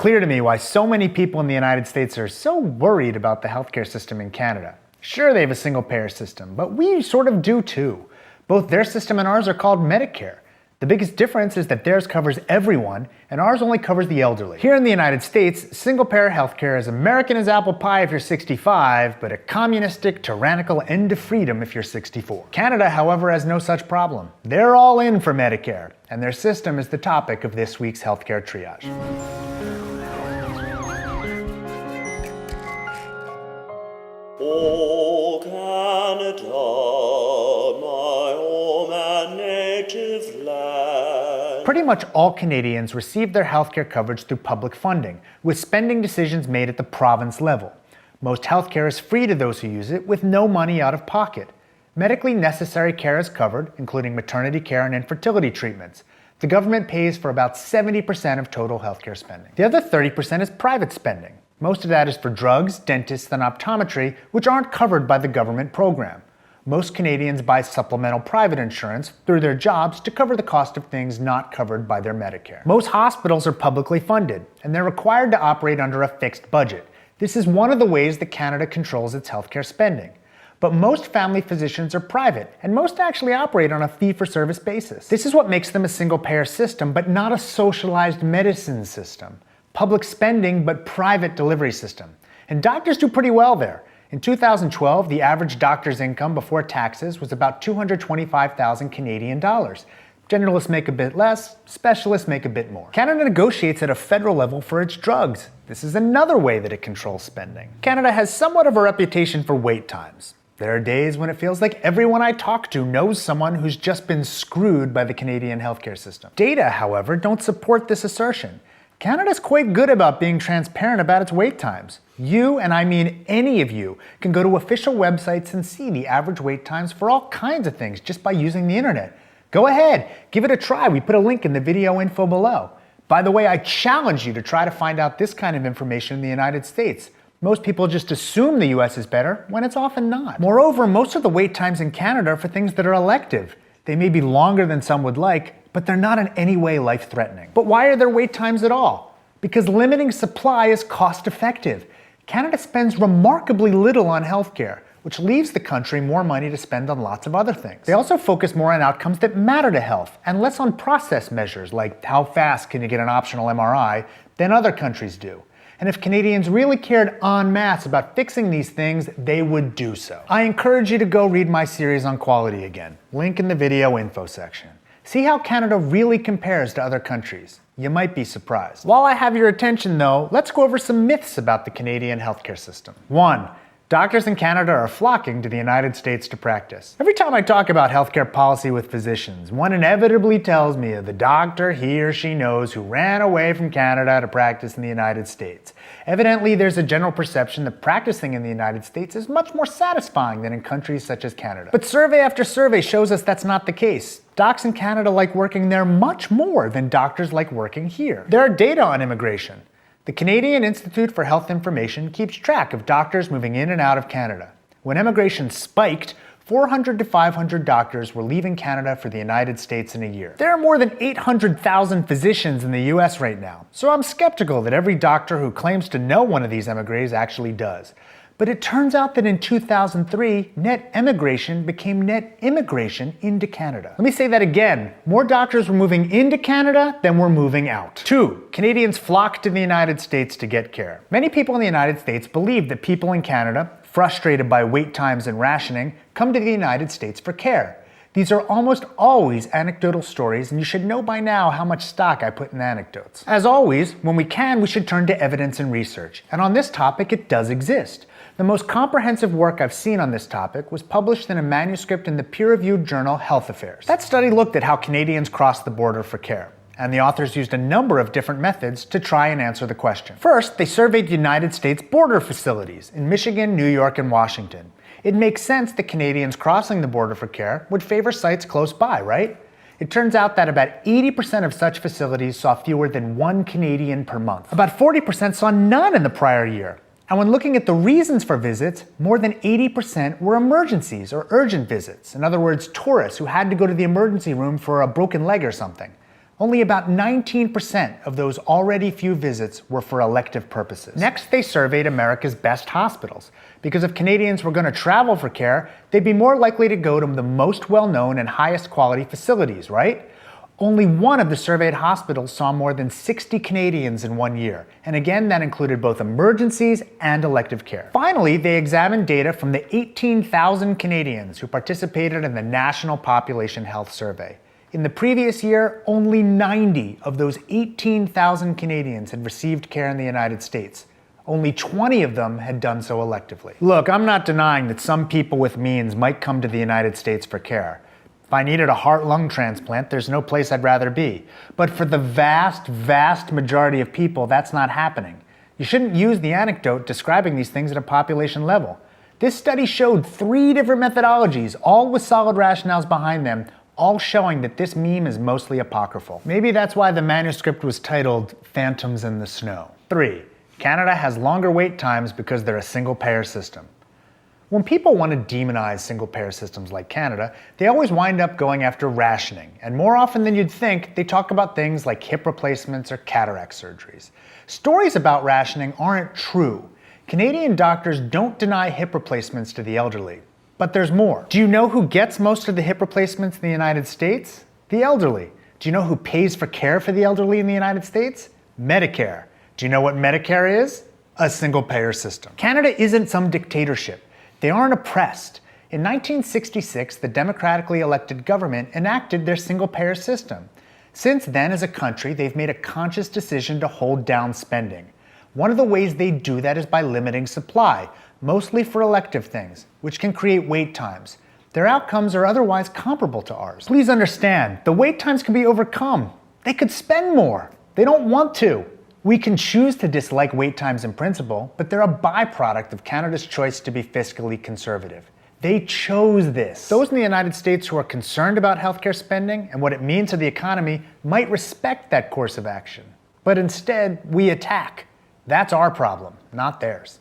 clear to me why so many people in the United States are so worried about the healthcare system in Canada. Sure, they have a single-payer system, but we sort of do too. Both their system and ours are called Medicare. The biggest difference is that theirs covers everyone, and ours only covers the elderly. Here in the United States, single-payer healthcare is American as apple pie if you're 65, but a communistic, tyrannical end to freedom if you're 64. Canada, however, has no such problem. They're all in for Medicare, and their system is the topic of this week's Healthcare Triage. O Canada, my home and native land. Pretty much all Canadians receive their healthcare coverage through public funding, with spending decisions made at the province level. Most healthcare is free to those who use it, with no money out of pocket. Medically necessary care is covered, including maternity care and infertility treatments. The government pays for about 70% of total healthcare spending. The other 30% is private spending. Most of that is for drugs, dentists, and optometry, which aren't covered by the government program. Most Canadians buy supplemental private insurance through their jobs to cover the cost of things not covered by their Medicare. Most hospitals are publicly funded, and they're required to operate under a fixed budget. This is one of the ways that Canada controls its healthcare spending. But most family physicians are private, and most actually operate on a fee-for-service basis. This is what makes them a single-payer system, but not a socialized medicine system. Public spending, but private delivery system. And doctors do pretty well there. In 2012, the average doctor's income before taxes was about 225,000 Canadian dollars. Generalists make a bit less, specialists make a bit more. Canada negotiates at a federal level for its drugs. This is another way that it controls spending. Canada has somewhat of a reputation for wait times. There are days when it feels like everyone I talk to knows someone who's just been screwed by the Canadian healthcare system. Data, however, don't support this assertion. Canada's quite good about being transparent about its wait times. You, and I mean any of you, can go to official websites and see the average wait times for all kinds of things just by using the internet. Go ahead, give it a try. We put a link in the video info below. By the way, I challenge you to try to find out this kind of information in the United States. Most people just assume the US is better when it's often not. Moreover, most of the wait times in Canada are for things that are elective. They may be longer than some would like, but they're not in any way life-threatening. But why are there wait times at all? Because limiting supply is cost-effective. Canada spends remarkably little on healthcare, which leaves the country more money to spend on lots of other things. They also focus more on outcomes that matter to health, and less on process measures like how fast can you get an optional MRI than other countries do. And if Canadians really cared en masse about fixing these things, they would do so. I encourage you to go read my series on quality again. Link in the video info section. See how Canada really compares to other countries. You might be surprised. While I have your attention though, let's go over some myths about the Canadian healthcare system. 1. Doctors in Canada are flocking to the United States to practice. Every time I talk about healthcare policy with physicians, one inevitably tells me of the doctor he or she knows who ran away from Canada to practice in the United States. Evidently, there's a general perception that practicing in the United States is much more satisfying than in countries such as Canada. But survey after survey shows us that's not the case. Docs in Canada like working there much more than doctors like working here. There are data on immigration. The Canadian Institute for Health Information keeps track of doctors moving in and out of Canada. When immigration spiked, 400 to 500 doctors were leaving Canada for the United States in a year. There are more than 800,000 physicians in the US right now, so I'm skeptical that every doctor who claims to know one of these emigres actually does. But it turns out that in 2003, net emigration became net immigration into Canada. Let me say that again. More doctors were moving into Canada than were moving out. 2. Canadians flock to the United States to get care. Many people in the United States believe that people in Canada, frustrated by wait times and rationing, come to the United States for care. These are almost always anecdotal stories, and you should know by now how much stock I put in anecdotes. As always, when we can, we should turn to evidence and research. And on this topic, it does exist. The most comprehensive work I've seen on this topic was published in a manuscript in the peer-reviewed journal Health Affairs. That study looked at how Canadians cross the border for care, and the authors used a number of different methods to try and answer the question. First, they surveyed United States border facilities in Michigan, New York, and Washington. It makes sense that Canadians crossing the border for care would favor sites close by, right? It turns out that about 80% of such facilities saw fewer than 1 Canadian per month. About 40% saw none in the prior year. And when looking at the reasons for visits, more than 80% were emergencies or urgent visits. In other words, tourists who had to go to the emergency room for a broken leg or something. Only about 19% of those already few visits were for elective purposes. Next, they surveyed America's best hospitals, because if Canadians were going to travel for care, they'd be more likely to go to the most well-known and highest quality facilities, right? Only one of the surveyed hospitals saw more than 60 Canadians in 1 year, and again that included both emergencies and elective care. Finally, they examined data from the 18,000 Canadians who participated in the National Population Health Survey. In the previous year, only 90 of those 18,000 Canadians had received care in the United States. Only 20 of them had done so electively. Look, I'm not denying that some people with means might come to the United States for care. If I needed a heart-lung transplant, there's no place I'd rather be. But for the vast majority of people, that's not happening. You shouldn't use the anecdote describing these things at a population level. This study showed 3 different methodologies, all with solid rationales behind them, all showing that this meme is mostly apocryphal. Maybe that's why the manuscript was titled Phantoms in the Snow. 3. Canada has longer wait times because they're a single-payer system. When people want to demonize single-payer systems like Canada, they always wind up going after rationing, and more often than you'd think, they talk about things like hip replacements or cataract surgeries. Stories about rationing aren't true. Canadian doctors don't deny hip replacements to the elderly. But there's more. Do you know who gets most of the hip replacements in the United States? The elderly. Do you know who pays for care for the elderly in the United States? Medicare. Do you know what Medicare is? A single-payer system. Canada isn't some dictatorship. They aren't oppressed. In 1966, the democratically elected government enacted their single-payer system. Since then, as a country, they've made a conscious decision to hold down spending. One of the ways they do that is by limiting supply, mostly for elective things, which can create wait times. Their outcomes are otherwise comparable to ours. Please understand, the wait times can be overcome. They could spend more. They don't want to. We can choose to dislike wait times in principle, but they're a byproduct of Canada's choice to be fiscally conservative. They chose this. Those in the United States who are concerned about healthcare spending and what it means to the economy might respect that course of action. But instead, we attack. That's our problem, not theirs.